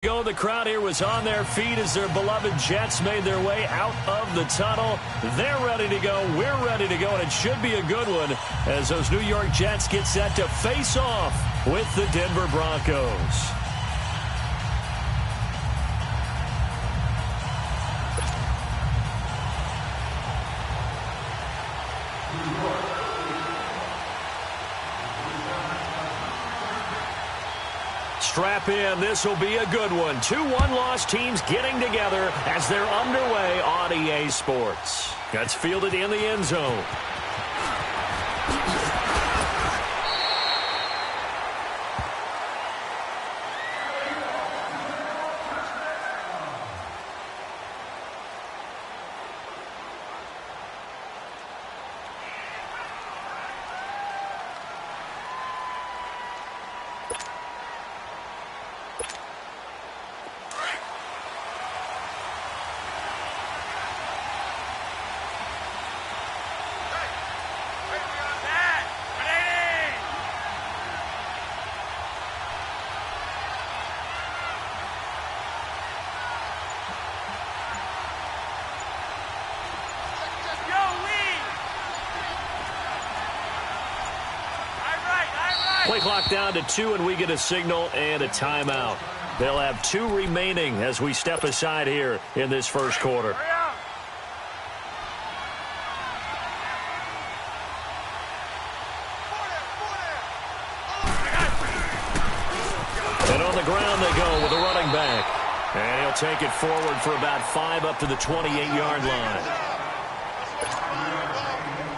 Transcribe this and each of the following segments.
Go. The crowd here was on their feet as their beloved Jets made their way out of the tunnel. They're ready to go. We're ready to go, and it should be a good one as those New York Jets get set to face off with the Denver Broncos. Strap in. This will be a good one. 2 one-loss teams getting together as they're underway on EA Sports. That's fielded in the end zone. Play clock down to 2, and we get a signal and a timeout. They'll have 2 remaining as we step aside here in this first quarter. And on the ground they go with a running back. And he'll take it forward for about 5 up to the 28-yard line.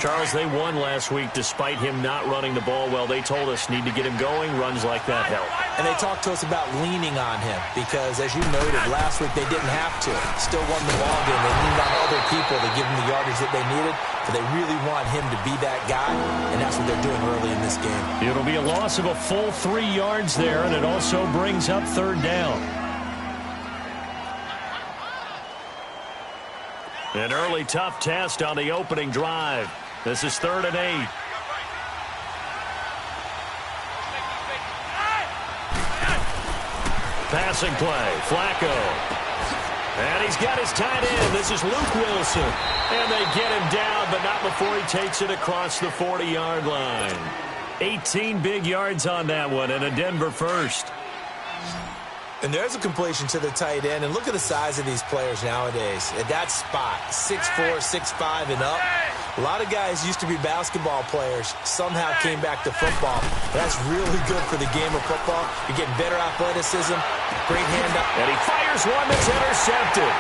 Charles, they won last week despite him not running the ball well. They told us need to get him going. Runs like that help. And they talked to us about leaning on him because, as you noted, last week they didn't have to. Still won the ball game. They leaned on other people to give them the yardage that they needed. So they really want him to be that guy, and that's what they're doing early in this game. It'll be a loss of a full 3 yards there, and it also brings up 3rd down. An early tough test on the opening drive. This is 3rd and 8. Passing play, Flacco. And he's got his tight end. This is Luke Wilson. And they get him down, but not before he takes it across the 40-yard line. 18 big yards on that one, and a Denver first. And there's a completion to the tight end. And look at the size of these players nowadays. At that spot, 6'4", 6'5", and up. A lot of guys used to be basketball players, somehow came back to football. That's really good for the game of football. You're getting better athleticism, great hand up. And he fires one that's intercepted.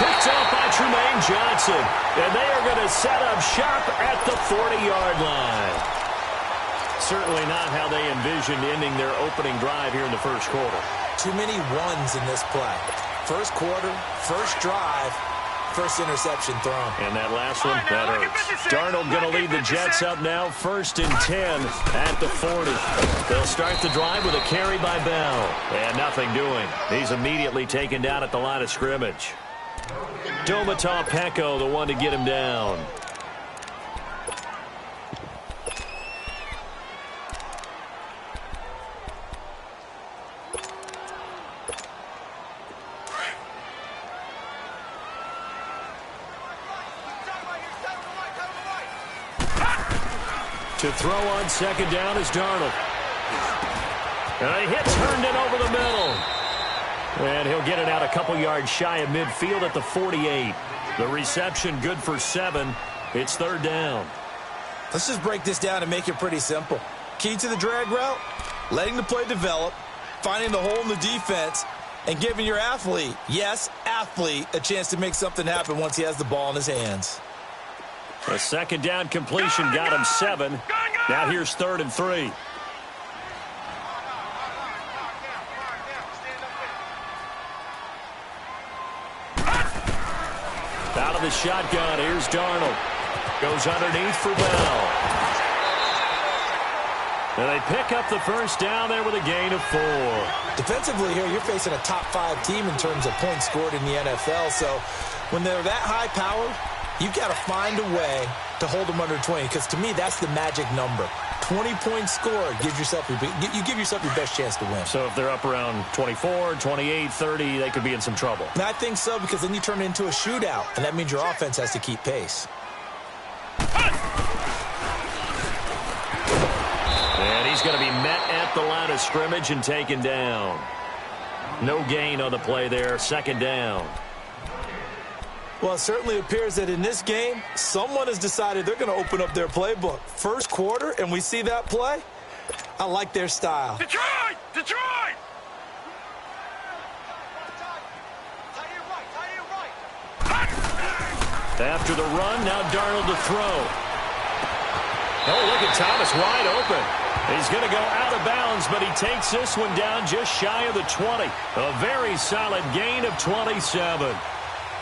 Picked up by Trumaine Johnson. And they are going to set up shop at the 40-yard line. Certainly not how they envisioned ending their opening drive here in the first quarter. Too many ones in this play. First quarter, first drive, first interception thrown. And that last one, that hurts. Darnold going to lead the Jets up now, 1st and 10 at the 40. They'll start the drive with a carry by Bell. And nothing doing. He's immediately taken down at the line of scrimmage. Domata Peko, the one to get him down. To throw on 2nd down is Darnold. And a hit turned it over the middle. And he'll get it out a couple yards shy of midfield at the 48. The reception good for 7. It's 3rd down. Let's just break this down and make it pretty simple. Key to the drag route, letting the play develop, finding the hole in the defense, and giving your athlete, yes, athlete, a chance to make something happen once he has the ball in his hands. A 2nd down completion got him 7. Now here's 3rd and 3. Out of the shotgun, here's Darnold. Goes underneath for Bell. And they pick up the 1st down there with a gain of 4. Defensively here, you're facing a top 5 team in terms of points scored in the NFL. So when they're that high-powered, you've got to find a way to hold them under 20, because to me, that's the magic number. 20-point score gives yourself you give yourself your best chance to win. So if they're up around 24, 28, 30, they could be in some trouble. And I think so, because then you turn it into a shootout, and that means your offense has to keep pace. And he's going to be met at the line of scrimmage and taken down. No gain on the play there. Second down. Well, it certainly appears that in this game, someone has decided they're going to open up their playbook. First quarter, and we see that play. I like their style. Detroit! Detroit! After the run, now Darnold to throw. Oh, look at Thomas wide open. He's going to go out of bounds, but he takes this one down just shy of the 20. A very solid gain of 27.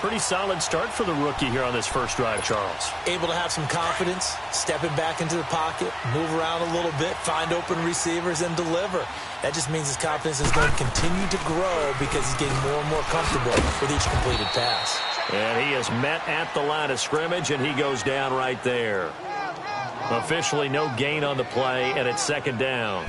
Pretty solid start for the rookie here on this first drive, Charles. Able to have some confidence, stepping back into the pocket, move around a little bit, find open receivers, and deliver. That just means his confidence is going to continue to grow because he's getting more and more comfortable with each completed pass. And he is met at the line of scrimmage, and he goes down right there. Officially no gain on the play, and it's second down.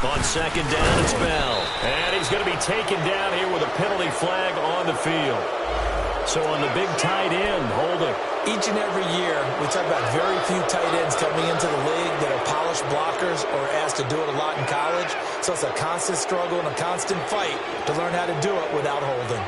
On second down, it's Bell. And he's going to be taken down here with a penalty flag on the field. So on the big tight end, holding. Each and every year, we talk about very few tight ends coming into the league that are polished blockers or asked to do it a lot in college. So it's a constant struggle and a constant fight to learn how to do it without holding.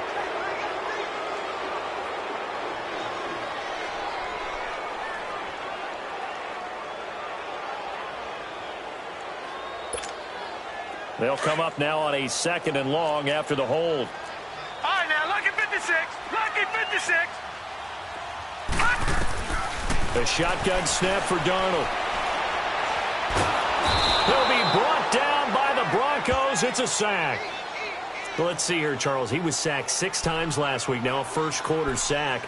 They'll come up now on a second and long after the hold. All right, now, lucky 56. Lucky 56. A shotgun snap for Darnold. He'll be brought down by the Broncos. It's a sack. Well, let's see here, Charles. He was sacked 6 times last week. Now a first quarter sack.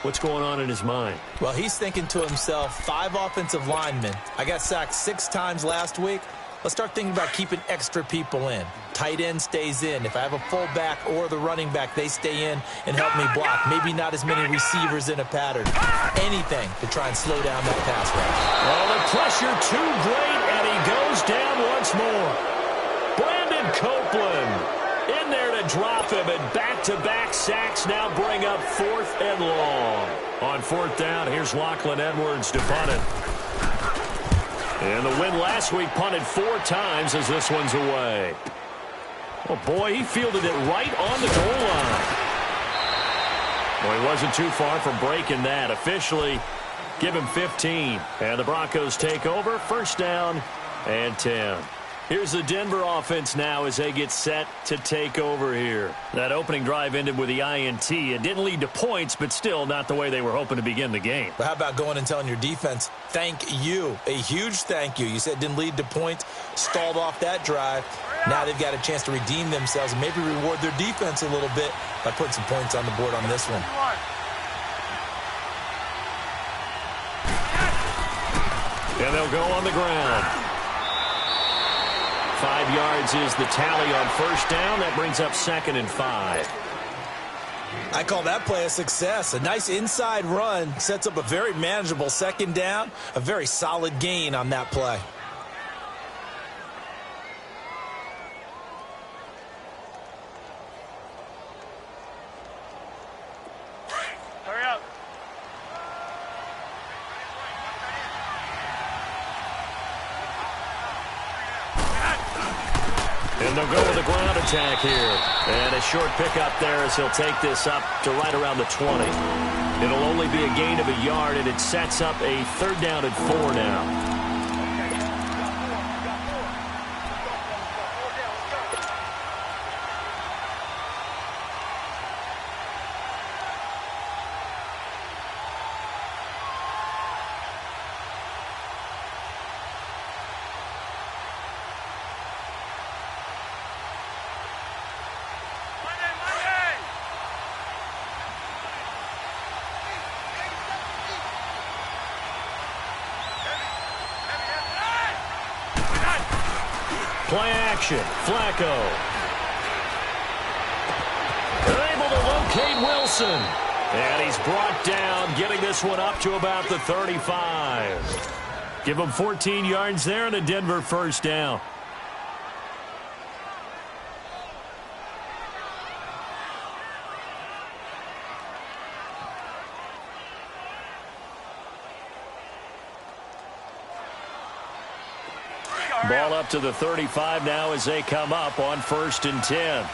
What's going on in his mind? Well, he's thinking to himself, 5 offensive linemen. I got sacked 6 times last week. Let's start thinking about keeping extra people in. Tight end stays in. If I have a fullback or the running back, they stay in and help me block. Maybe not as many receivers in a pattern. Anything to try and slow down that pass rush. Well, the pressure too great, and he goes down once more. Brandon Copeland in there to drop him, and back-to-back sacks now bring up 4th and long. On 4th down, here's Lachlan Edwards to punt it. And the win last week punted 4 times as this one's away. Oh, boy, he fielded it right on the goal line. Well, he wasn't too far from breaking that. Officially, give him 15. And the Broncos take over. First down and 10. Here's the Denver offense now as they get set to take over here. That opening drive ended with the INT. It didn't lead to points, but still not the way they were hoping to begin the game. But how about going and telling your defense, thank you, a huge thank you. You said it didn't lead to points, stalled off that drive. Now they've got a chance to redeem themselves and maybe reward their defense a little bit by putting some points on the board on this one. And they'll go on the ground. 5 yards is the tally on first down. That brings up 2nd and 5. I call that play a success. A nice inside run sets up a very manageable second down. A very solid gain on that play. Hurry up. And they'll go with a ground attack here. And a short pickup there as he'll take this up to right around the 20. It'll only be a gain of a yard, and it sets up a 3rd down and 4 now. action. Flacco. They're able to locate Wilson. And he's brought down, getting this one up to about the 35. Give him 14 yards there and a Denver first down. Ball up to the 35 now as they come up on 1st and 10.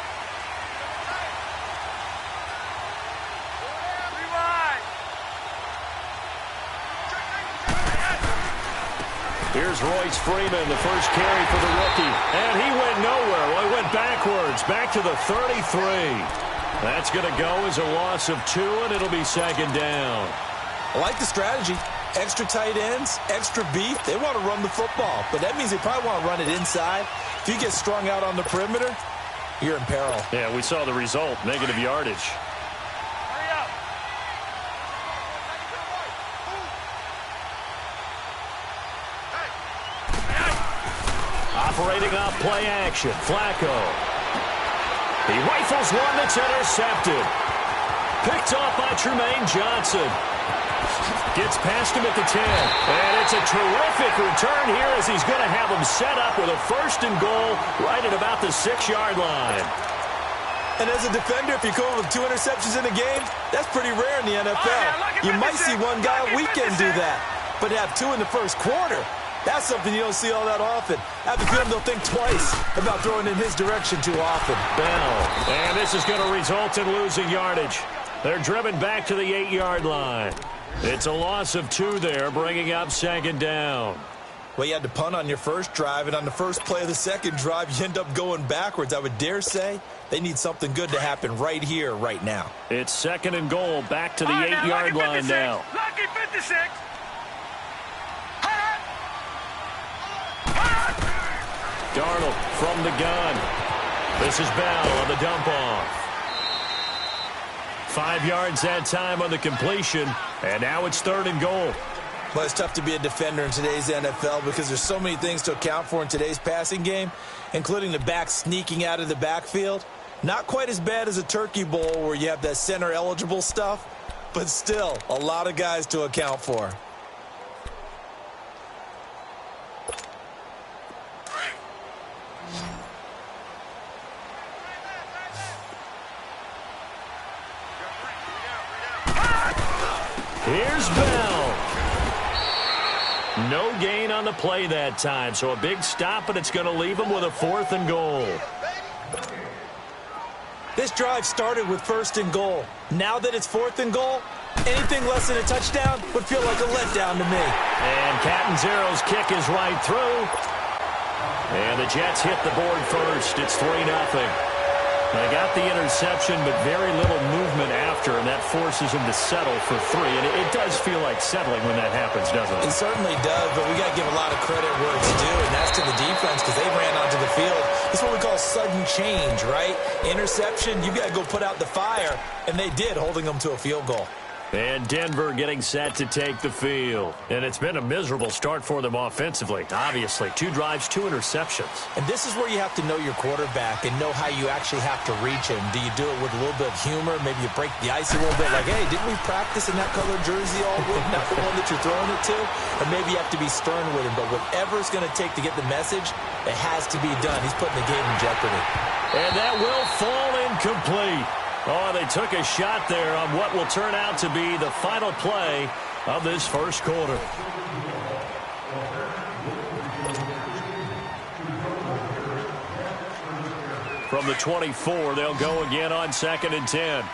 Here's Royce Freeman, the first carry for the rookie. And he went nowhere. Well, he went backwards, back to the 33. That's going to go as a loss of 2, and it'll be 2nd down. I like the strategy. Extra tight ends, extra beef. They want to run the football, but that means they probably want to run it inside. If you get strung out on the perimeter, you're in peril. Yeah, we saw the result, negative yardage. Operating off play action, Flacco. He rifles one that's intercepted. Picked off by Tremaine Johnson. Gets past him at the 10. And it's a terrific return here as he's going to have him set up with a 1st and goal right at about the 6-yard line. And as a defender, if you go with 2 interceptions in a game, that's pretty rare in the NFL. You might see one guy a weekend do that, but have 2 in the first quarter. That's something you don't see all that often. After the film, they'll think twice about throwing in his direction too often. Bell. And this is going to result in losing yardage. They're driven back to the 8-yard line. It's a loss of 2 there, bringing up 2nd down. Well, you had to punt on your first drive, and on the first play of the second drive, you end up going backwards. I would dare say they need something good to happen right here, right now. It's 2nd and goal, back to the 8-yard line now. Lucky 56. Darnold from the gun. This is Bell on the dump-off. 5 yards that time on the completion, and now it's 3rd and goal. Well, it's tough to be a defender in today's NFL because there's so many things to account for in today's passing game, including the back sneaking out of the backfield. Not quite as bad as a turkey bowl where you have that center-eligible stuff, but still a lot of guys to account for. Here's Bell. No gain on the play that time, so a big stop, and it's going to leave him with a 4th and goal. This drive started with 1st and goal. Now that it's 4th and goal, anything less than a touchdown would feel like a letdown to me. And Catanzaro's kick is right through. And the Jets hit the board first. It's 3-0. They got the interception, but very little movement after, and that forces him to settle for 3. And it does feel like settling when that happens, doesn't it? It certainly does, but we got to give a lot of credit where it's due, and that's to the defense because they ran onto the field. It's what we call sudden change, right? Interception, you got to go put out the fire, and they did, holding them to a field goal. And Denver getting set to take the field. And it's been a miserable start for them offensively. Obviously, 2 drives, 2 interceptions. And this is where you have to know your quarterback and know how you actually have to reach him. Do you do it with a little bit of humor? Maybe you break the ice a little bit like, hey, didn't we practice in that colored jersey all week? Not the one that you're throwing it to? Or maybe you have to be stern with him. But whatever it's going to take to get the message, it has to be done. He's putting the game in jeopardy. And that will fall incomplete. Oh, they took a shot there on what will turn out to be the final play of this first quarter. From the 24, they'll go again on 2nd and 10.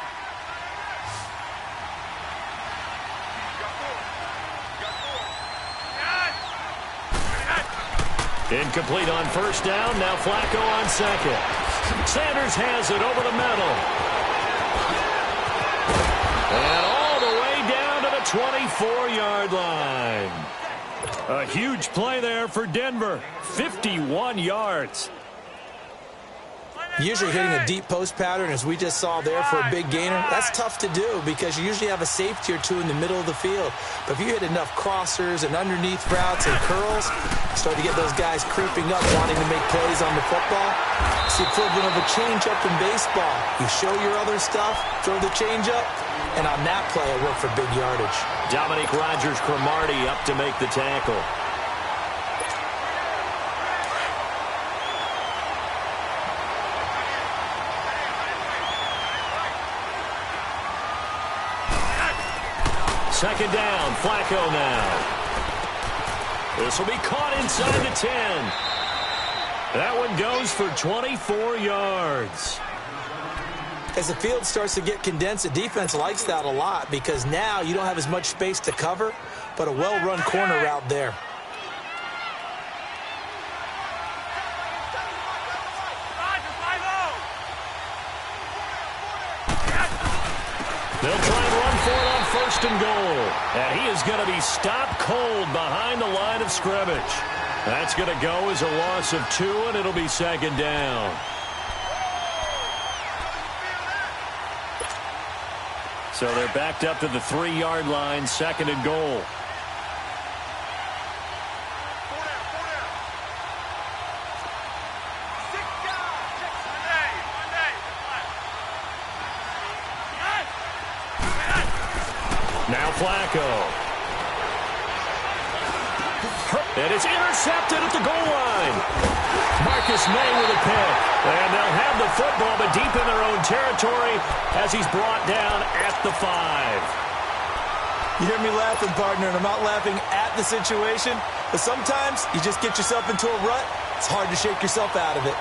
Incomplete on 1st down. Now Flacco on 2nd. Sanders has it over the middle. And all the way down to the 24-yard line. A huge play there for Denver. 51 yards. Usually hitting a deep post pattern, as we just saw there for a big gainer, that's tough to do because you usually have a safety or two in the middle of the field. But if you hit enough crossers and underneath routes and curls, you start to get those guys creeping up, wanting to make plays on the football. It's the equivalent of a change-up in baseball. You show your other stuff, throw the change-up, and on that play, it worked for big yardage. Dominique Rodgers-Cromartie up to make the tackle. Second down, Flacco now. This will be caught inside the 10. That one goes for 24 yards. As the field starts to get condensed, the defense likes that a lot because now you don't have as much space to cover, but a well-run corner route there. They'll try and run for it on first and goal. And he is going to be stopped cold behind the line of scrimmage. That's going to go as a loss of 2, and it'll be second down. So they're backed up to the 3-yard line, second and goal. Now Flacco. And it's intercepted at the goal line. Marcus May with a pick. And they'll have the football, but deep in their own territory as he's brought down at the 5. You hear me laughing, partner, and I'm not laughing at the situation, but sometimes you just get yourself into a rut. It's hard to shake yourself out of it.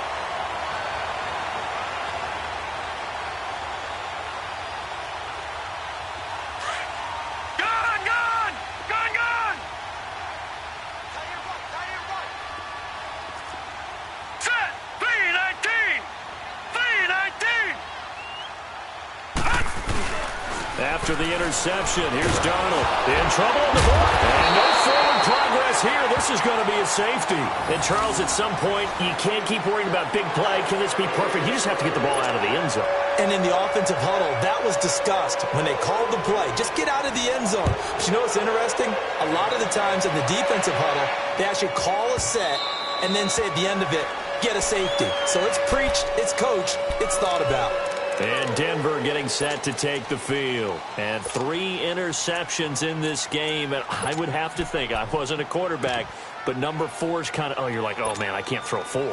After the interception, here's Darnold. In trouble on the ball. And no forward progress here. This is going to be a safety. And, Charles, at some point, you can't keep worrying about big play. Can this be perfect? You just have to get the ball out of the end zone. And in the offensive huddle, that was discussed when they called the play. Just get out of the end zone. But you know what's interesting? A lot of the times in the defensive huddle, they actually call a set and then say at the end of it, get a safety. So it's preached, it's coached, it's thought about. And Denver getting set to take the field. And 3 interceptions in this game. And I would have to think, I wasn't a quarterback, but number 4 is kind of, oh, you're like, oh, man, I can't throw 4.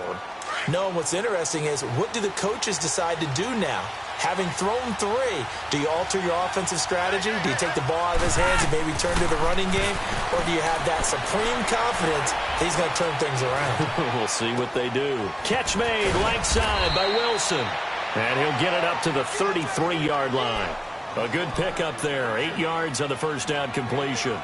No, what's interesting is, what do the coaches decide to do now? Having thrown 3, do you alter your offensive strategy? Do you take the ball out of his hands and maybe turn to the running game? Or do you have that supreme confidence that he's going to turn things around? We'll see what they do. Catch made, right side by Wilson. And he'll get it up to the 33-yard line. A good pickup there. 8 yards on the first down completion.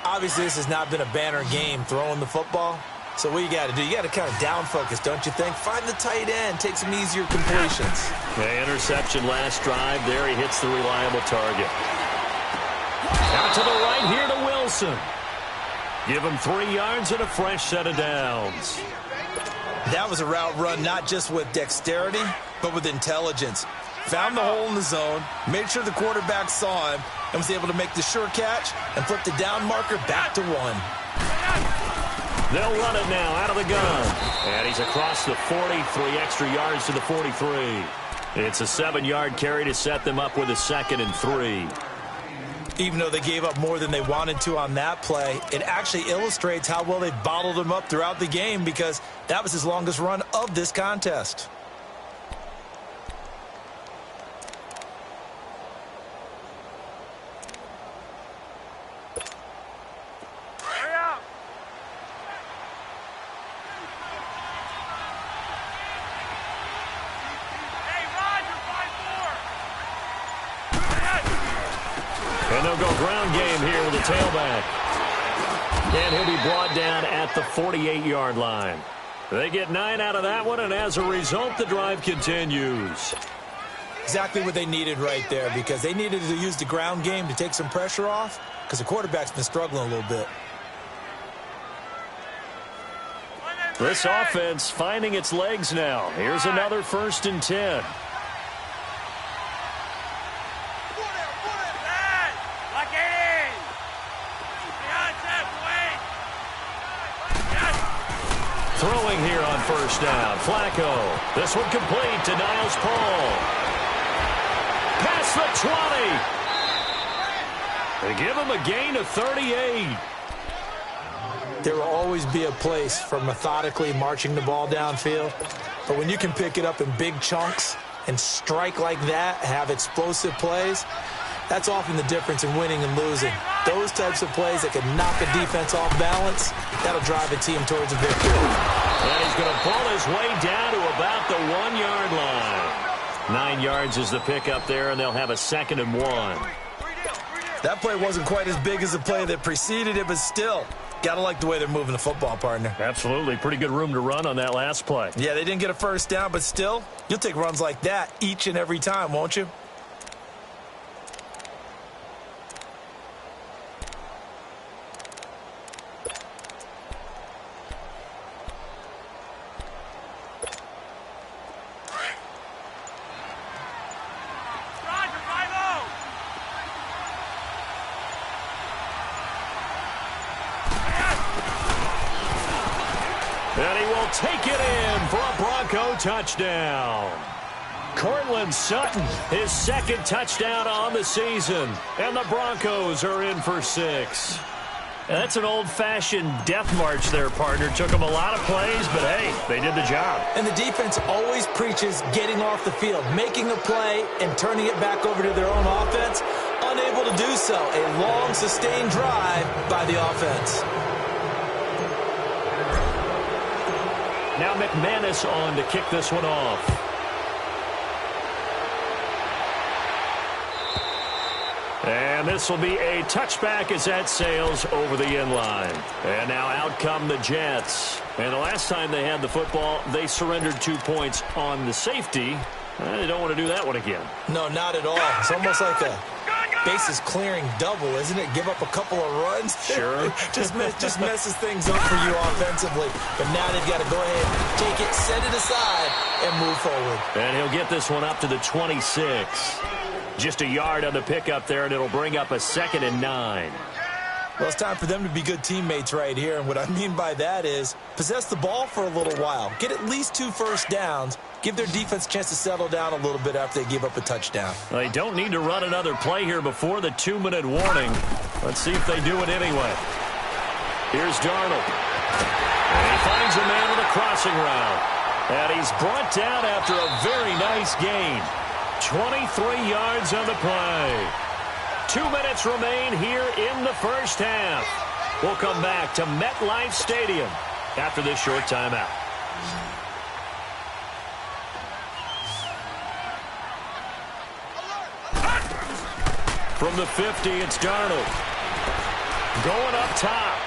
Obviously, this has not been a banner game throwing the football. So what you got to do, you got to kind of down focus, don't you think? Find the tight end, take some easier completions. The interception last drive. There he hits the reliable target. Out to the right here to Wilson. Give him 3 yards and a fresh set of downs. That was a route run not just with dexterity, but with intelligence. Found the hole in the zone, made sure the quarterback saw him, and was able to make the sure catch and flip the down marker back to 1. They'll run it now out of the gun. And he's across the 40, 3 extra yards to the 43. It's a 7-yard carry to set them up with a 2nd and 3. Even though they gave up more than they wanted to on that play, it actually illustrates how well they bottled him up throughout the game because that was his longest run of this contest. And they'll go ground game here with a tailback. And he'll be brought down at the 48-yard line. They get 9 out of that one, and as a result, the drive continues. Exactly what they needed right there, because they needed to use the ground game to take some pressure off, because the quarterback's been struggling a little bit. This offense finding its legs now. Here's another 1st and 10. Throwing here on 1st down. Flacco. This one complete to Niles Paul. Past the 20. They give him a gain of 38. There will always be a place for methodically marching the ball downfield. But when you can pick it up in big chunks and strike like that, have explosive plays, that's often the difference in winning and losing. Those types of plays that can knock a defense off balance, that'll drive a team towards a victory. And he's going to pull his way down to about the 1-yard line. 9 yards is the pickup there, and they'll have a 2nd and 1. That play wasn't quite as big as the play that preceded it, but still, gotta like the way they're moving the football, partner. Absolutely. Pretty good room to run on that last play. Yeah, they didn't get a 1st down, but still, you'll take runs like that each and every time, won't you? And he will take it in for a Bronco touchdown. Cortland Sutton, his 2nd touchdown on the season. And the Broncos are in for 6. That's an old-fashioned death march there, partner. Took them a lot of plays, but hey, they did the job. And the defense always preaches getting off the field, making a play, and turning it back over to their own offense. Unable to do so. A long, sustained drive by the offense. Now McManus on to kick this one off. And this will be a touchback as that sails over the end line. And now out come the Jets. And the last time they had the football, they surrendered 2 points on the safety. They don't want to do that one again. No, not at all. It's almost like a bases clearing double, isn't it? Give up a couple of runs. Sure. just messes things up for you offensively. But now they've got to go ahead, take it, set it aside, and move forward. And he'll get this one up to the 26. Just a yard on the pickup there, and it'll bring up a 2nd and 9. Well, it's time for them to be good teammates right here. And what I mean by that is possess the ball for a little while. Get at least 2 first downs. Give their defense a chance to settle down a little bit after they give up a touchdown. They don't need to run another play here before the 2-minute warning. Let's see if they do it anyway. Here's Darnold. And he finds a man with a crossing route. And he's brought down after a very nice gain. 23 yards on the play. 2 minutes remain here in the first half. We'll come back to MetLife Stadium after this short timeout. From the 50, it's Darnold. Going up top.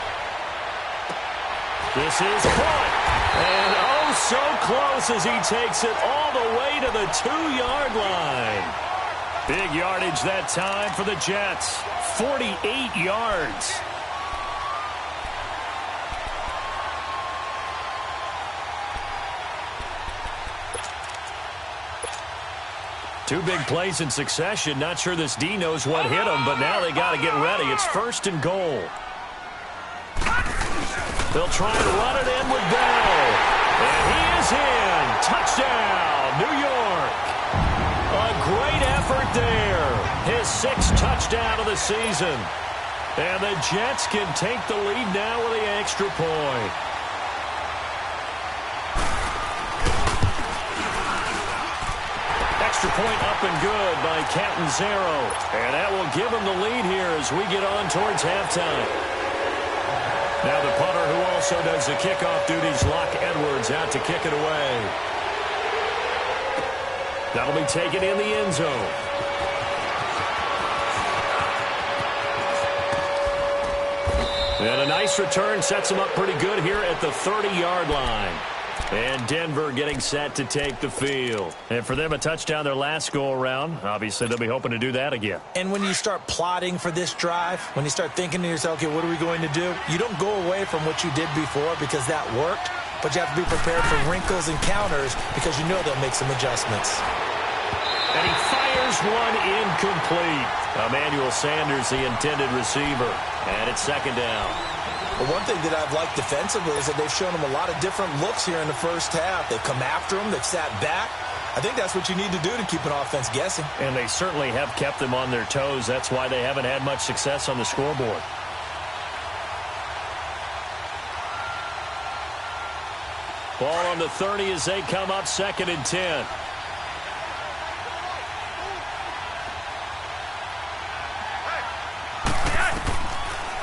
This is caught. And oh, so close as he takes it all the way to the 2-yard line. Big yardage that time for the Jets. 48 yards. Two big plays in succession. Not sure this D knows what hit him, but now they got to get ready. It's 1st and goal. They'll try to run it in with Bell. And he is in. Touchdown, New York. A great effort there. His 6th touchdown of the season. And the Jets can take the lead now with the extra point. Extra point up and good by Catanzaro. And that will give him the lead here as we get on towards halftime. Now the punter who also does the kickoff duties, Locke Edwards, out to kick it away. That'll be taken in the end zone. And a nice return sets him up pretty good here at the 30-yard line. And Denver getting set to take the field. And for them, a touchdown their last go-around. Obviously, they'll be hoping to do that again. And when you start plotting for this drive, when you start thinking to yourself, okay, what are we going to do? You don't go away from what you did before because that worked. but you have to be prepared for wrinkles and counters because you know they'll make some adjustments. And he fires one incomplete. Emmanuel Sanders, the intended receiver. And it's second down. But one thing that I've liked defensively is that they've shown them a lot of different looks here in the first half. They've come after them. They've sat back. I think that's what you need to do to keep an offense guessing. And they certainly have kept them on their toes. That's why they haven't had much success on the scoreboard. Ball on the 30 as they come up, 2nd and 10.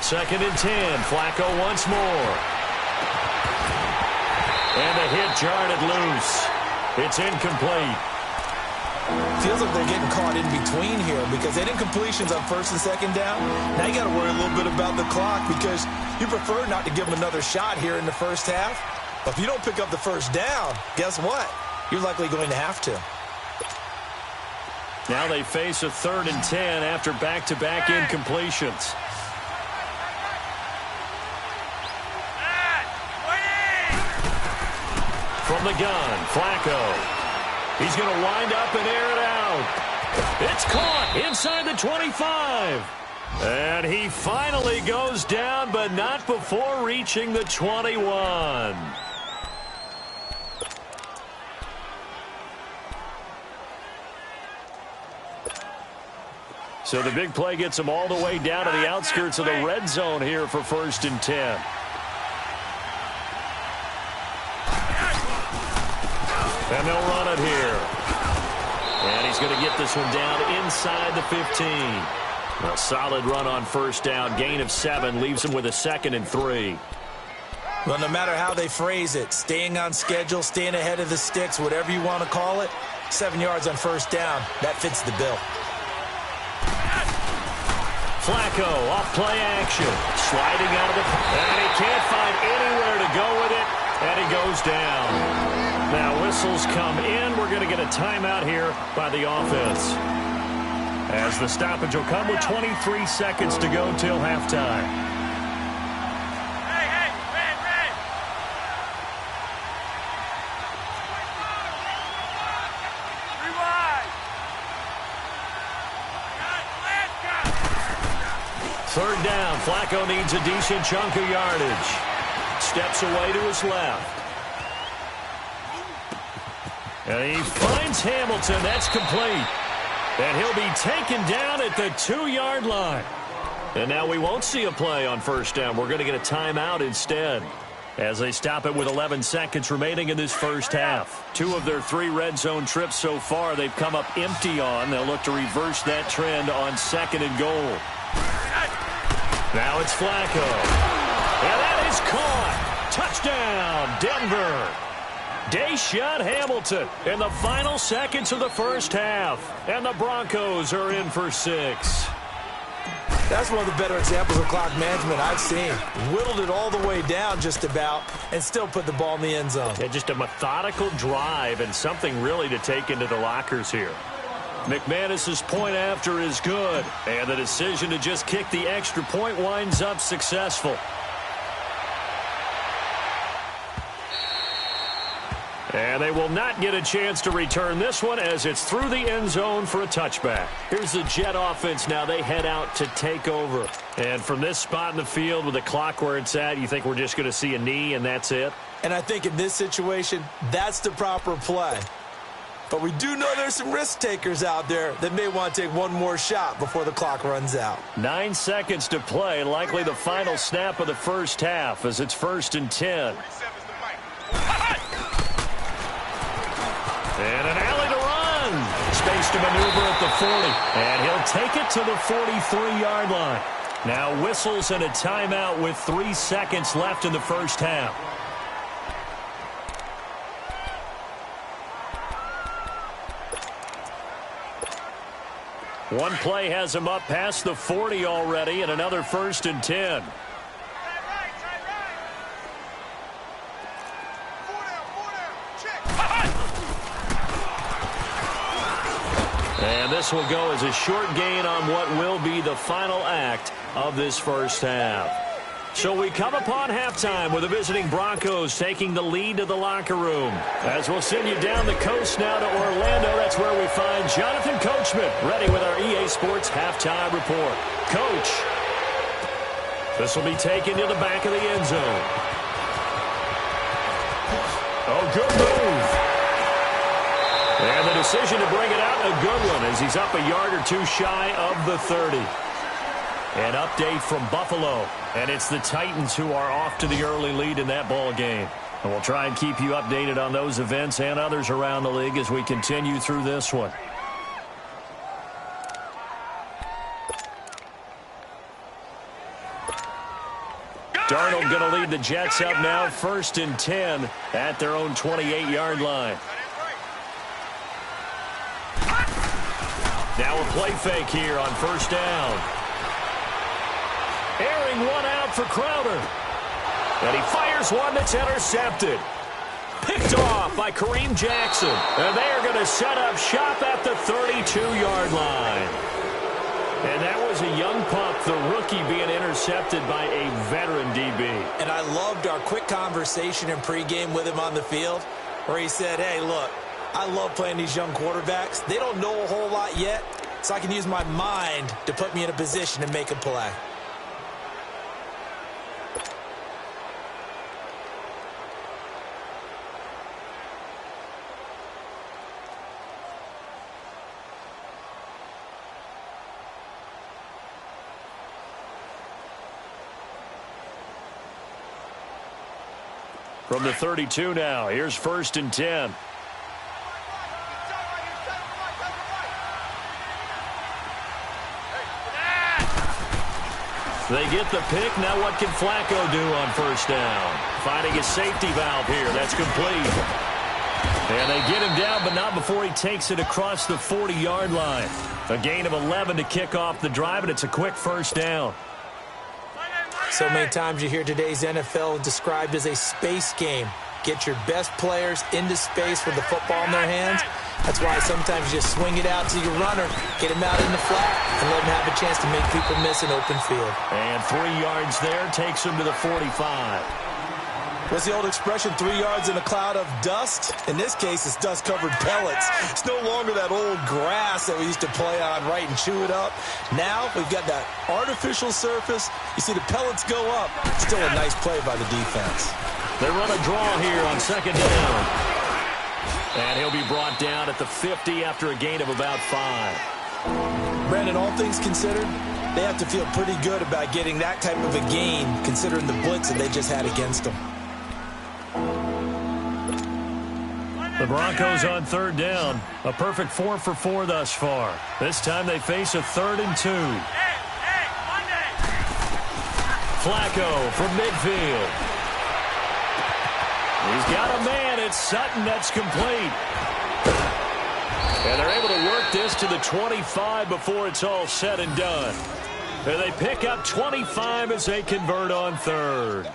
Second and 10. Flacco once more. And the hit jarred it loose. It's incomplete. Feels like they're getting caught in between here because they didn't completions on 1st and 2nd down. Now you got to worry a little bit about the clock because you prefer not to give them another shot here in the first half. But if you don't pick up the first down, guess what? You're likely going to have to. Now they face a 3rd and 10 after back-to-back incompletions. From the gun, Flacco. He's going to wind up and air it out. It's caught inside the 25. And he finally goes down, but not before reaching the 21. So the big play gets him all the way down to the outskirts of the red zone here for 1st and 10. And they'll run it here. And he's going to get this one down inside the 15. A solid run on 1st down. Gain of 7 leaves him with a 2nd and 3. Well, no matter how they phrase it, staying on schedule, staying ahead of the sticks, whatever you want to call it, 7 yards on 1st down, that fits the bill. Flacco off play action. Sliding out of the... And he can't find anywhere to go with it. And he goes down. Now whistles come in. We're going to get a timeout here by the offense. As the stoppage will come with 23 seconds to go till halftime. Hey, red. Rewind. 3rd down. Flacco needs a decent chunk of yardage. Steps away to his left. And he finds Hamilton. That's complete. And he'll be taken down at the 2-yard line. And now we won't see a play on 1st down. We're going to get a timeout instead. As they stop it with 11 seconds remaining in this first half. 2 of their 3 red zone trips so far they've come up empty on. They'll look to reverse that trend on 2nd and goal. Now it's Flacco. And that is caught. Touchdown, Denver. Deshaun Hamilton in the final seconds of the first half. And the Broncos are in for 6. That's one of the better examples of clock management I've seen. Whittled it all the way down just about and still put the ball in the end zone. Yeah, just a methodical drive and something really to take into the lockers here. McManus's point after is good. And the decision to just kick the extra point winds up successful. And they will not get a chance to return this one as it's through the end zone for a touchback. Here's the Jet offense now. They head out to take over. And from this spot in the field with the clock where it's at, you think we're just going to see a knee and that's it? And I think in this situation, that's the proper play. But we do know there's some risk takers out there that may want to take one more shot before the clock runs out. 9 seconds to play, likely the final snap of the first half as it's 1st and 10. And an alley to run. Space to maneuver at the 40. And he'll take it to the 43-yard line. Now whistles and a timeout with 3 seconds left in the first half. One play has him up past the 40 already and another 1st and 10. And this will go as a short gain on what will be the final act of this first half. So we come upon halftime with the visiting Broncos taking the lead to the locker room. As we'll send you down the coast now to Orlando, that's where we find Jonathan Coachman ready with our EA Sports halftime report. Coach, this will be taken to the back of the end zone. Oh, good move. And the decision to bring it out, a good one, as he's up a yard or two shy of the 30. An update from Buffalo, and it's the Titans who are off to the early lead in that ball game. And we'll try and keep you updated on those events and others around the league as we continue through this one. Darnold going to lead the Jets up now, 1st and 10 at their own 28-yard line. Now a play fake here on 1st down. Airing one out for Crowder. And he fires one that's intercepted. Picked off by Kareem Jackson. And they are going to set up shop at the 32-yard line. And that was a young pup, the rookie being intercepted by a veteran DB. And I loved our quick conversation in pregame with him on the field where he said, hey, look, I love playing these young quarterbacks. They don't know a whole lot yet, so I can use my mind to put me in a position to make a play. From the 32 now, here's 1st and 10. They get the pick. Now what can Flacco do on 1st down? Finding a safety valve here. That's complete. And they get him down, but not before he takes it across the 40-yard line. A gain of 11 to kick off the drive, and it's a quick 1st down. So many times you hear today's NFL described as a space game. Get your best players into space with the football in their hands. That's why sometimes you just swing it out to your runner, get him out in the flat, and let him have a chance to make people miss an open field. And 3 yards there takes him to the 45. What's the old expression, 3 yards in a cloud of dust? In this case, it's dust-covered pellets. It's no longer that old grass that we used to play on, right, and chew it up. Now we've got that artificial surface. You see the pellets go up. Still a nice play by the defense. They run a draw here on 2nd down. And he'll be brought down at the 50 after a gain of about 5. Brandon, all things considered, they have to feel pretty good about getting that type of a gain, considering the blitz that they just had against them. The Broncos on 3rd down. A perfect 4 for 4 thus far. This time they face a 3rd and 2. Flacco from midfield. He's got a man. It's Sutton. That's complete. And they're able to work this to the 25 before it's all said and done. And they pick up 25 as they convert on 3rd.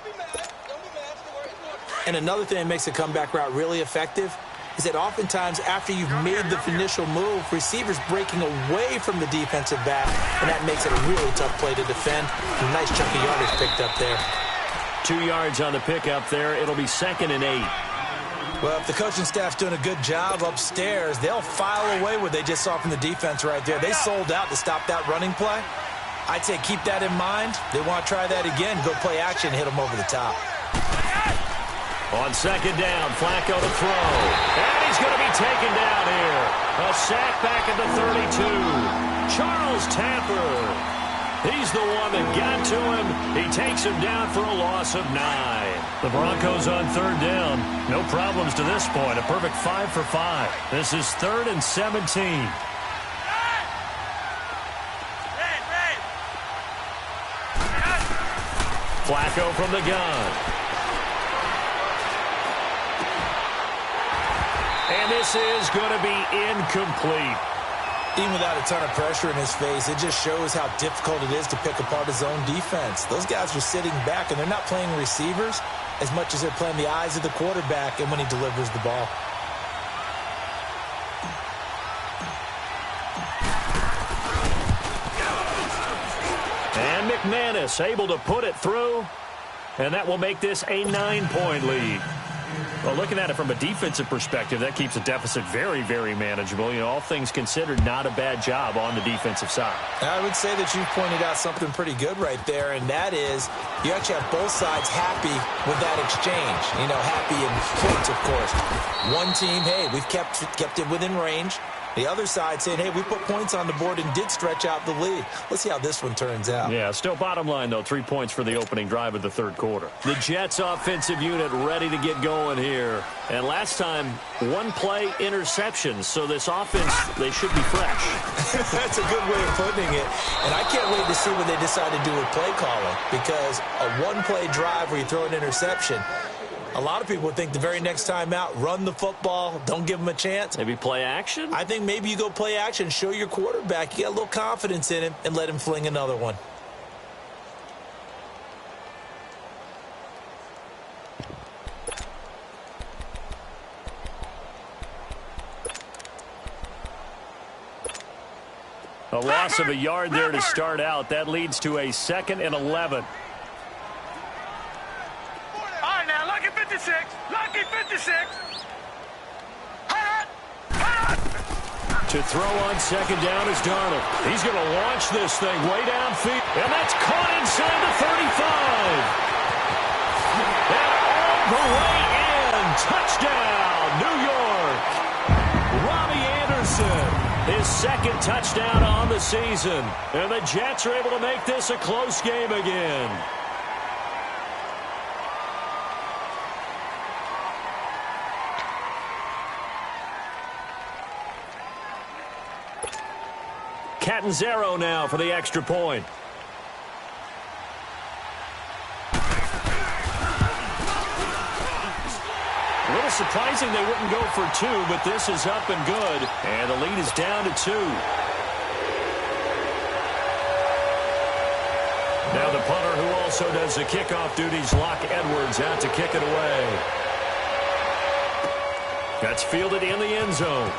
And another thing that makes a comeback route really effective is that oftentimes after you've made the initial move, receivers breaking away from the defensive back, and that makes it a really tough play to defend. A nice chunk of yardage picked up there. 2 yards on the pickup there. It'll be 2nd and 8. Well, if the coaching staff's doing a good job upstairs, they'll file away what they just saw from the defense right there. They sold out to stop that running play. I'd say keep that in mind. They want to try that again, go play action, hit them over the top. On 2nd down, Flacco to throw. And he's going to be taken down here. A sack back at the 32. Charles Tapper. He's the one that got to him. He takes him down for a loss of 9. The Broncos on 3rd down. No problems to this point. A perfect 5 for 5. This is 3rd and 17. Flacco from the gun. And this is going to be incomplete. Even without a ton of pressure in his face, it just shows how difficult it is to pick apart his own defense. Those guys are sitting back, and they're not playing receivers as much as they're playing the eyes of the quarterback and when he delivers the ball. And McManus able to put it through. And that will make this a 9-point lead. Well, looking at it from a defensive perspective, that keeps the deficit very, very manageable. You know, all things considered, not a bad job on the defensive side. I would say that you've pointed out something pretty good right there, and that is you actually have both sides happy with that exchange. You know, happy in quotes, of course. One team, hey, we've kept it within range. The other side saying, hey, we put points on the board and did stretch out the lead. Let's see how this one turns out. Yeah, still bottom line, though, 3 points for the opening drive of the third quarter. The Jets offensive unit ready to get going here. And last time, one-play interceptions. So this offense, they should be fresh. That's a good way of putting it. And I can't wait to see what they decide to do with play calling. Because a one-play drive where you throw an interception, a lot of people think the very next time out, run the football, don't give them a chance. Maybe play action? I think maybe you go play action, show your quarterback, you got a little confidence in him, and let him fling another one. A loss of a yard there to start out. That leads to a 2nd and 11. Lucky 56. Lucky 56. To throw on second down is Darnold. He's going to launch this thing way downfield. And that's caught inside the 35. And all the way in. Touchdown, New York. Robbie Anderson, his 2nd touchdown on the season. And the Jets are able to make this a close game again. Catanzaro now for the extra point. A little surprising they wouldn't go for 2, but this is up and good. And the lead is down to 2. Now the punter who also does the kickoff duties, Locke Edwards, out to kick it away. That's fielded in the end zone.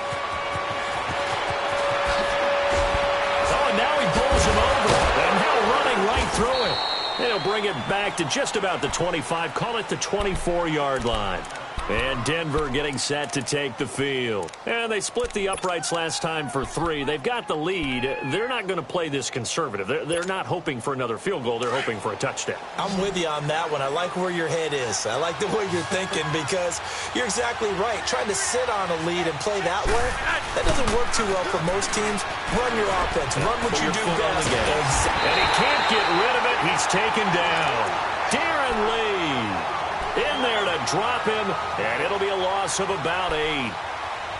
Through it. And he'll bring it back to just about the 25. Call it the 24-yard line. And Denver getting set to take the field. And they split the uprights last time for 3. They've got the lead. They're not going to play this conservative. They're not hoping for another field goal. They're hoping for a touchdown. I'm with you on that one. I like where your head is. I like the way you're thinking because you're exactly right. Trying to sit on a lead and play that way, that doesn't work too well for most teams. Run your offense. Run what you do best. And he can't get rid of it. He's taken down. Darren Lee in there to drop him, and it'll be a loss of about 8.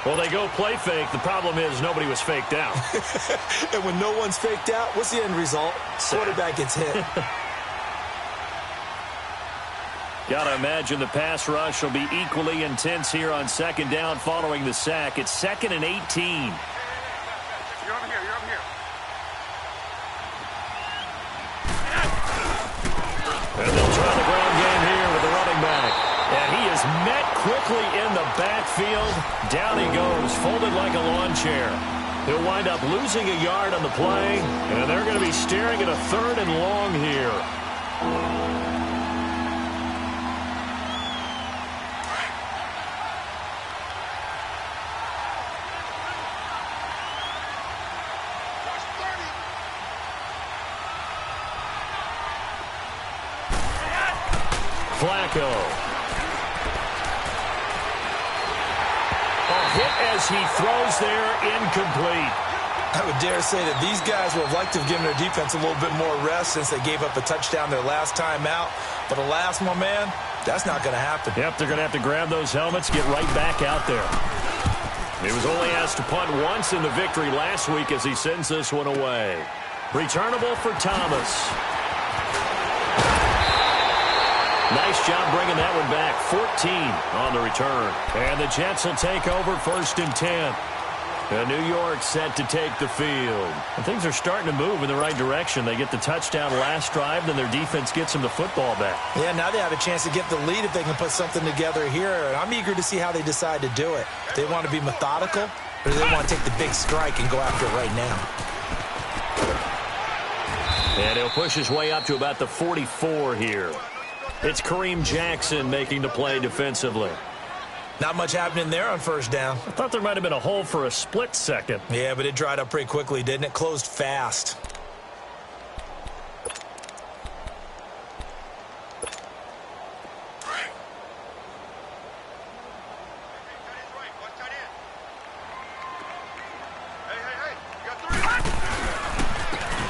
Well, they go play fake. The problem is nobody was faked out. And when no one's faked out, what's the end result? Quarterback gets hit. Gotta imagine the pass rush will be equally intense here on second down following the sack. It's 2nd and 18. You're over here. You're over here. And they'll try the ground game here with the running back. And he is met quickly in the backfield. Down he goes, folded like a lawn chair. He'll wind up losing a yard on the play, and they're going to be staring at a 3rd and long here. Flacco. A hit as he throws there, incomplete. I would dare say that these guys would have liked to have given their defense a little bit more rest since they gave up a touchdown their last time out. But alas, my man, that's not going to happen. Yep, they're going to have to grab those helmets, get right back out there. He was only asked to punt once in the victory last week as he sends this one away. Returnable for Thomas. Nice job bringing that one back. 14 on the return. And the Jets will take over 1st and 10. And New York set to take the field. And things are starting to move in the right direction. They get the touchdown last drive, then their defense gets them the football back. Yeah, now they have a chance to get the lead if they can put something together here. And I'm eager to see how they decide to do it. Do they want to be methodical, or do they want to take the big strike and go after it right now? And he'll push his way up to about the 44 here. It's Kareem Jackson making the play defensively. Not much happening there on first down. I thought there might have been a hole for a split second. Yeah, but it dried up pretty quickly, didn't it? Closed fast.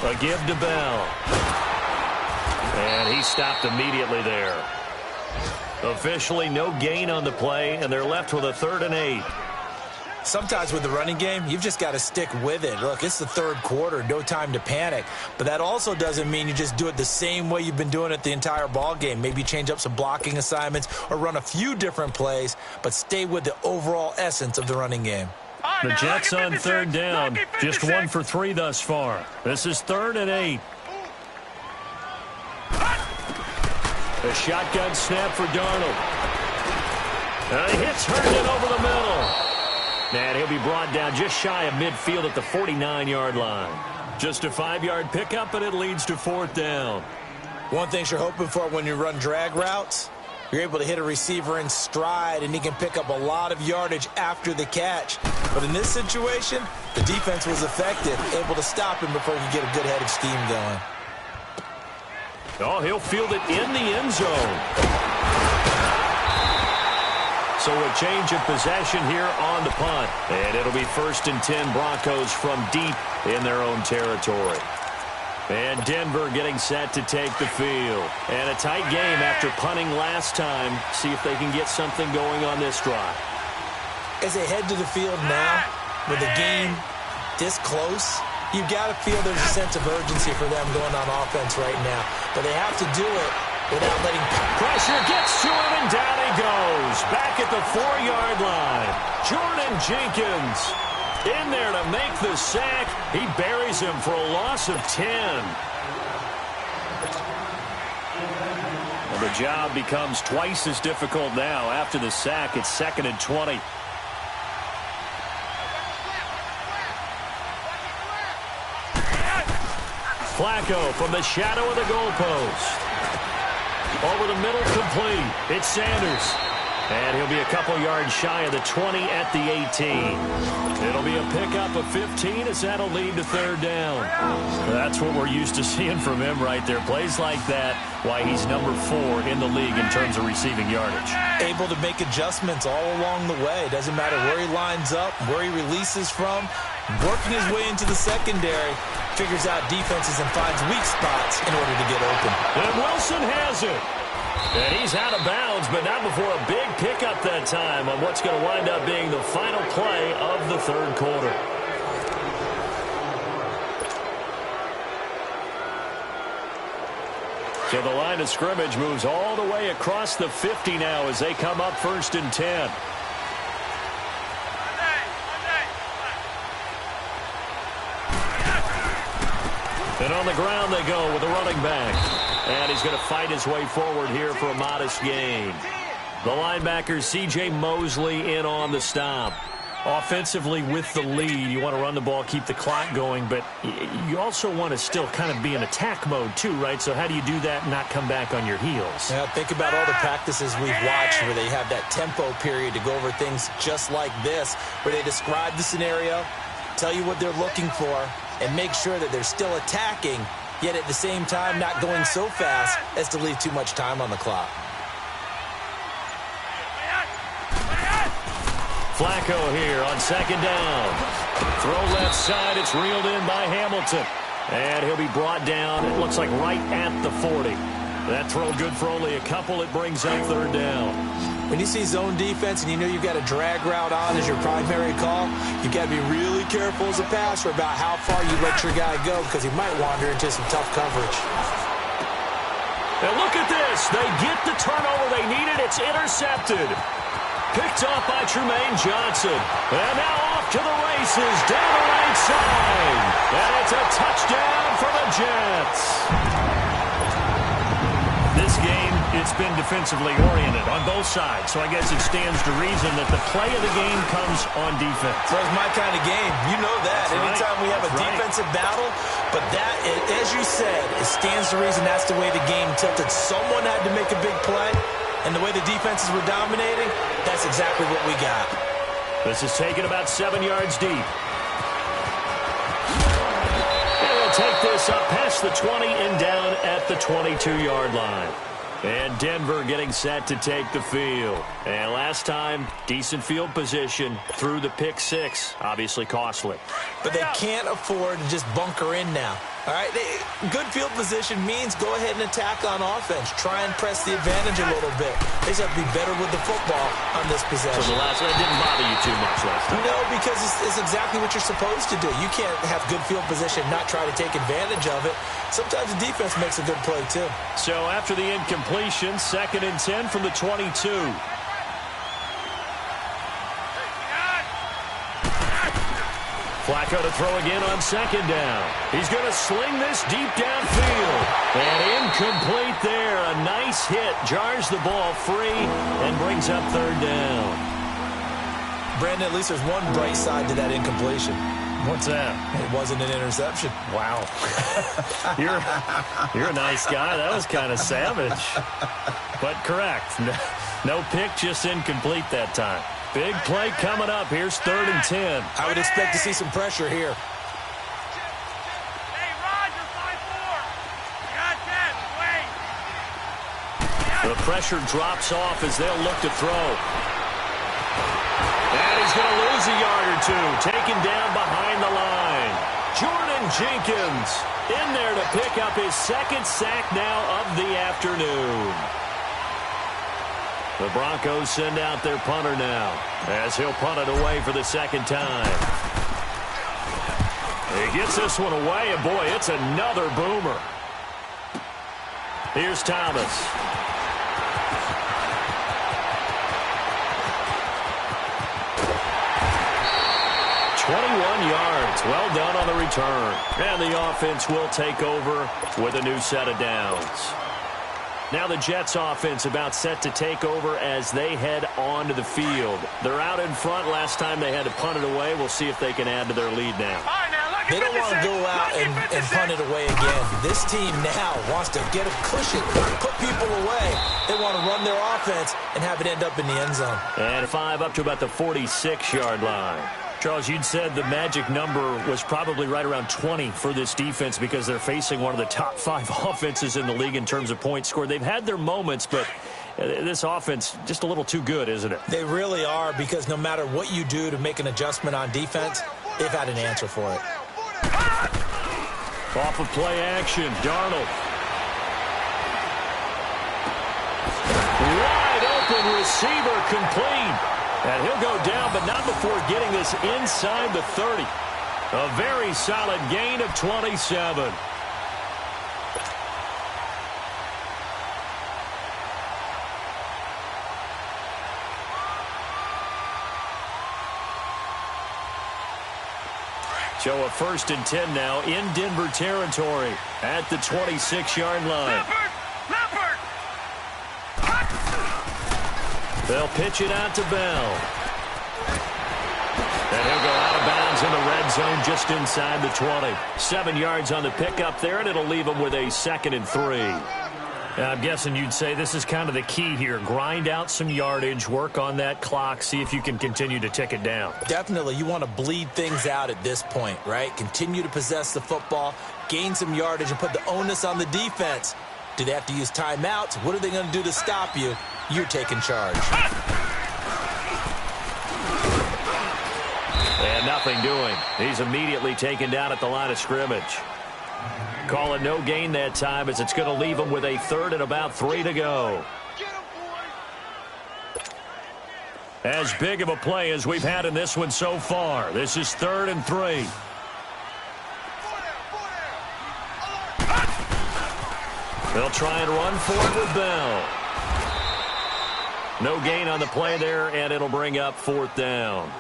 A give to Bell. And he stopped immediately there. Officially no gain on the play, and they're left with a 3rd and 8. Sometimes with the running game, you've just got to stick with it. Look, it's the third quarter, no time to panic. But that also doesn't mean you just do it the same way you've been doing it the entire ball game. Maybe change up some blocking assignments or run a few different plays, but stay with the overall essence of the running game. The Jets on 3rd down, just 1 for 3 thus far. This is 3rd and 8. A shotgun snap for Darnold. He hits Herndon over the middle. And he'll be brought down just shy of midfield at the 49-yard line. Just a 5-yard pickup, and it leads to 4th down. One thing you're hoping for when you run drag routes, you're able to hit a receiver in stride, and he can pick up a lot of yardage after the catch. But in this situation, the defense was effective, able to stop him before he could get a good head of steam going. Oh, he'll field it in the end zone. So a change of possession here on the punt. And it'll be 1st and 10 Broncos from deep in their own territory. And Denver getting set to take the field. And a tight game after punting last time. See if they can get something going on this drive. As they head to the field now, with the game this close, you've got to feel there's a sense of urgency for them going on offense right now. But they have to do it without letting... Pressure gets to him, and down he goes. Back at the 4-yard line. Jordan Jenkins in there to make the sack. He buries him for a loss of 10. Well, the job becomes twice as difficult now. After the sack, it's 2nd and 20. Flacco from the shadow of the goalpost. Over the middle, complete. It's Sanders. And he'll be a couple yards shy of the 20 at the 18. It'll be a pickup of 15 as that'll lead to 3rd down. That's what we're used to seeing from him right there. Plays like that, why he's number 4 in the league in terms of receiving yardage. Able to make adjustments all along the way. Doesn't matter where he lines up, where he releases from. Working his way into the secondary, figures out defenses and finds weak spots in order to get open. And Wilson has it. And he's out of bounds, but not before a big pickup that time on what's going to wind up being the final play of the 3rd quarter. So the line of scrimmage moves all the way across the 50 now as they come up 1st and 10. And on the ground they go with the running back. And he's going to fight his way forward here for a modest gain. The linebacker, C.J. Mosley, in on the stop. Offensively with the lead, you want to run the ball, keep the clock going, but you also want to still kind of be in attack mode too, right? So how do you do that and not come back on your heels? Yeah, think about all the practices we've watched where they have that tempo period to go over things just like this, where they describe the scenario, tell you what they're looking for, and make sure that they're still attacking, yet at the same time not going so fast as to leave too much time on the clock. Flacco here on 2nd down. Throw left side. It's reeled in by Hamilton. And he'll be brought down, it looks like right at the 40. That throw good for only a couple. It brings up 3rd down. When you see zone defense and you know you've got a drag route on as your primary call, you've got to be really careful as a passer about how far you let your guy go because he might wander into some tough coverage. And look at this. They get the turnover they needed. It's intercepted. Picked off by Tremaine Johnson. And now off to the races down the right side. And it's a touchdown for the Jets. This game, it's been defensively oriented on both sides. So I guess it stands to reason that the play of the game comes on defense. So it's my kind of game. You know that. That's Anytime right. we have That's a defensive battle, But that, as you said, it stands to reason that's the way the game tilted. Someone had to make a big play, and the way the defenses were dominating, that's exactly what we got. This is taken about 7 yards deep. And they'll take this up past the 20 and down at the 22-yard line. And Denver getting set to take the field. And last time, decent field position through the pick six. Obviously costly. But they can't afford to just bunker in now. All right, good field position means go ahead and attack on offense. Try and press the advantage a little bit. They just have to be better with the football on this possession. So the last one didn't bother you too much last time? No, because it's exactly what you're supposed to do. You can't have good field position and not try to take advantage of it. Sometimes the defense makes a good play, too. So after the incompletion, 2nd and 10 from the 22. Flacco to throw again on 2nd down. He's going to sling this deep downfield. And incomplete there. A nice hit. Jars the ball free and brings up 3rd down. Brandon, at least there's one bright side to that incompletion. What's that? It wasn't an interception. Wow. You're a nice guy. That was kind of savage. But correct. No pick, just incomplete that time. Big play coming up. Here's 3rd and 10. I would expect to see some pressure here. Hey, Roger, 5-4. Got that. Wait. The pressure drops off as they'll look to throw. And he's going to lose a yard or two. Taken down behind the line. Jordan Jenkins in there to pick up his 2nd sack now of the afternoon. The Broncos send out their punter now as he'll punt it away for the 2nd time. He gets this one away, and boy, it's another boomer. Here's Thomas. 21 yards. Well done on the return. And the offense will take over with a new set of downs. Now the Jets offense about set to take over as they head onto the field. They're out in front. Last time they had to punt it away. We'll see if they can add to their lead now. They don't want to go out and punt it away again. This team now wants to get a cushion, put people away. They want to run their offense and have it end up in the end zone. And 5 up to about the 46-yard line. Charles, you'd said the magic number was probably right around 20 for this defense because they're facing one of the top 5 offenses in the league in terms of points scored. They've had their moments, but this offense just a little too good, isn't it? They really are, because no matter what you do to make an adjustment on defense, they've had an answer for it. Off of play action, Darnold. Wide open receiver, complete. And he'll go down, but not before getting this inside the 30. A very solid gain of 27. So a 1st and 10 now in Denver territory at the 26-yard line. They'll pitch it out to Bell. And he'll go out of bounds in the red zone just inside the 20. 7 yards on the pickup there, and it'll leave them with a 2nd and 3. I'm guessing you'd say this is kind of the key here. Grind out some yardage, work on that clock, see if you can continue to tick it down. Definitely. You want to bleed things out at this point, right? Continue to possess the football, gain some yardage, and put the onus on the defense. Do they have to use timeouts? What are they going to do to stop you? You're taking charge. And nothing doing. He's immediately taken down at the line of scrimmage. Call it no gain that time as it's going to leave him with a 3rd and about 3 to go. As big of a play as we've had in this one so far. This is 3rd and 3. They'll try and run for it with Bell. No gain on the play there, and it'll bring up 4th down.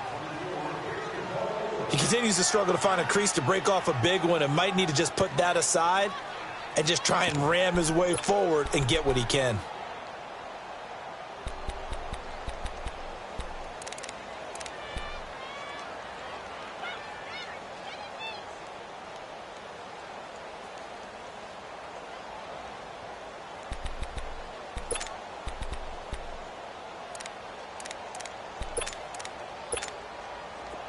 He continues to struggle to find a crease to break off a big one and might need to just put that aside and just try and ram his way forward and get what he can.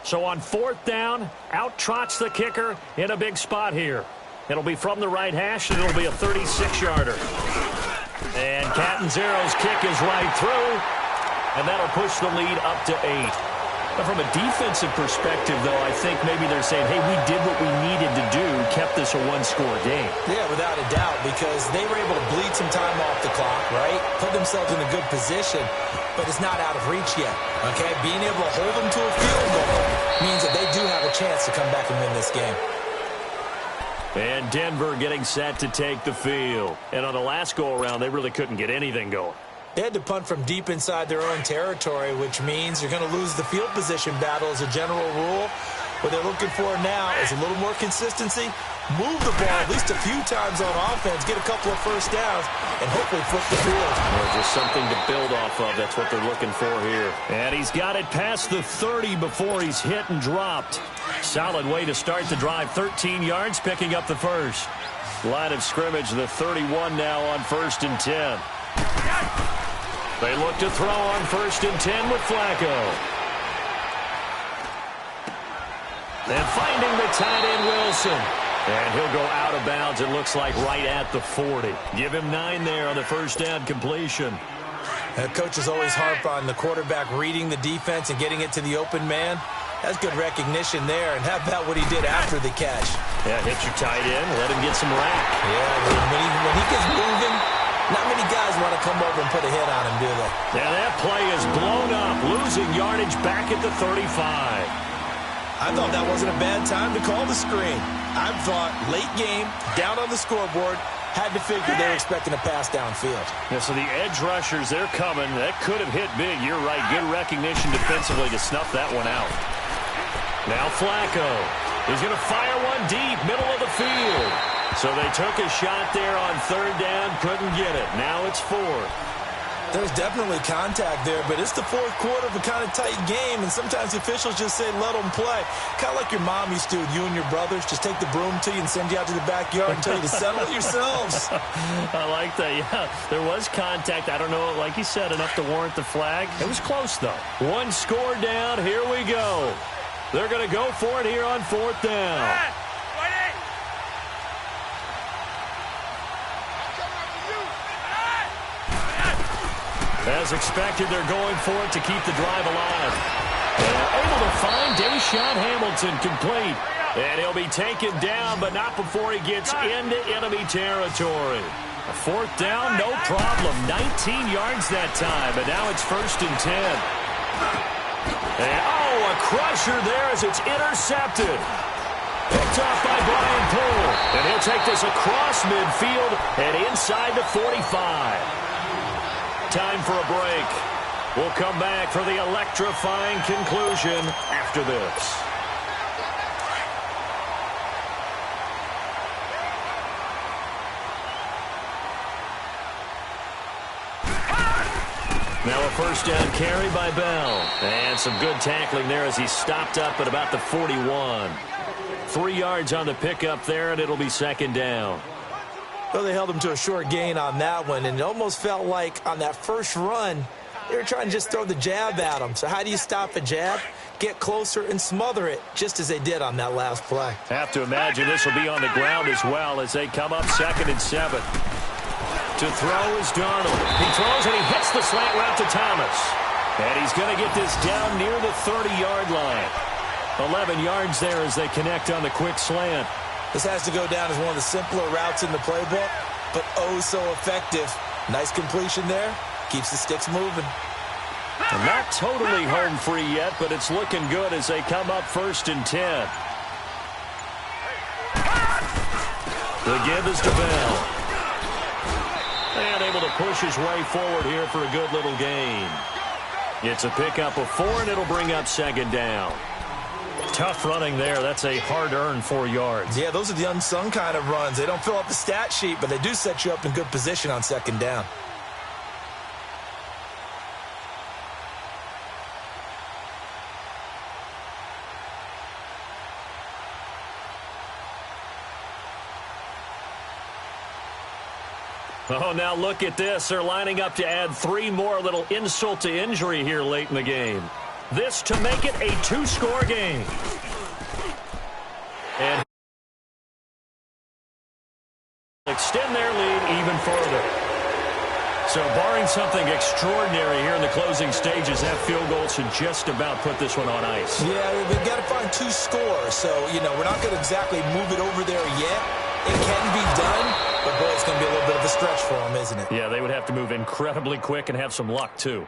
So on 4th down, out trots the kicker in a big spot here. It'll be from the right hash, and it'll be a 36-yarder. And Catanzaro's kick is right through, and that'll push the lead up to 8. Now, from a defensive perspective, though, I think maybe they're saying, hey, we did what we needed to do, kept this a one-score game. Yeah, without a doubt, because they were able to bleed some time off the clock, right? Put themselves in a good position, but it's not out of reach yet, okay? Being able to hold them to a field goal means that they do have a chance to come back and win this game. And Denver getting set to take the field. And on the last go-around, they really couldn't get anything going. They had to punt from deep inside their own territory, which means you're going to lose the field position battle as a general rule. What they're looking for now is a little more consistency, move the ball at least a few times on offense, get a couple of first downs, and hopefully flip the field. Well, just something to build off of. That's what they're looking for here. And he's got it past the 30 before he's hit and dropped. Solid way to start the drive. 13 yards, picking up the first. Line of scrimmage, the 31 now on 1st and 10. They look to throw on 1st and 10 with Flacco. And finding the tight end, Wilson. And he'll go out of bounds, it looks like, right at the 40. Give him 9 there on the first down completion. Coaches always harp on the quarterback reading the defense and getting it to the open man. That's good recognition there. And how about what he did after the catch? Yeah, hit your tight end, let him get some rack. Yeah, when he gets moving, not many guys want to come over and put a hit on him, do they? Yeah, that play is blown up, losing yardage back at the 35. I thought that wasn't a bad time to call the screen. I thought late game, down on the scoreboard, had to figure they were expecting a pass downfield. Yeah, so the edge rushers, they're coming. That could have hit big. You're right. Good recognition defensively to snuff that one out. Now Flacco. He's going to fire one deep, middle of the field. So they took a shot there on 3rd down, couldn't get it. Now it's 4th. There's definitely contact there, but it's the 4th quarter of a kind of tight game, and sometimes the officials just say, let them play. Kind of like your mom used to with you and your brothers. Just take the broom to you and send you out to the backyard and tell you to settle it yourselves. I like that, yeah. There was contact. I don't know, like you said, enough to warrant the flag. It was close, though. One score down. Here we go. They're going to go for it here on 4th down. As expected, they're going for it to keep the drive alive. They're able to find Deshaun Hamilton complete. And he'll be taken down, but not before he gets into enemy territory. A 4th down, no problem. 19 yards that time, but now it's 1st and 10. And, a crusher there as it's intercepted. Picked off by Brian Poole. And he'll take this across midfield and inside the 45. Time for a break. We'll come back for the electrifying conclusion after this. Now a first down carry by Bell. And some good tackling there as he stopped up at about the 41. 3 yards on the pickup there, and it'll be 2nd down. Well, they held him to a short gain on that one, and it almost felt like on that first run, they were trying to just throw the jab at him. So how do you stop a jab? Get closer and smother it, just as they did on that last play. Have to imagine this will be on the ground as well as they come up 2nd and 7. To throw is Darnold. He throws and he hits the slant route to Thomas. And he's going to get this down near the 30-yard line. 11 yards there as they connect on the quick slant. This has to go down as one of the simpler routes in the playbook, but oh so effective. Nice completion there. Keeps the sticks moving. And not totally home free yet, but it's looking good as they come up 1st and 10. The give is to Bell. And able to push his way forward here for a good little gain. It's a pickup of 4, and it'll bring up 2nd down. Tough running there. That's a hard-earned 4 yards. Yeah, those are the unsung kind of runs. They don't fill up the stat sheet, but they do set you up in good position on 2nd down. Oh, now look at this. They're lining up to add 3 more. A little insult to injury here late in the game. This to make it a two-score game. And extend their lead even further. So barring something extraordinary here in the closing stages, that field goal should just about put this one on ice. Yeah, we've got to find 2 scores. So, we're not going to exactly move it over there yet. It can be done, but boy, it's going to be a little bit of a stretch for them, isn't it? Yeah, they would have to move incredibly quick and have some luck, too.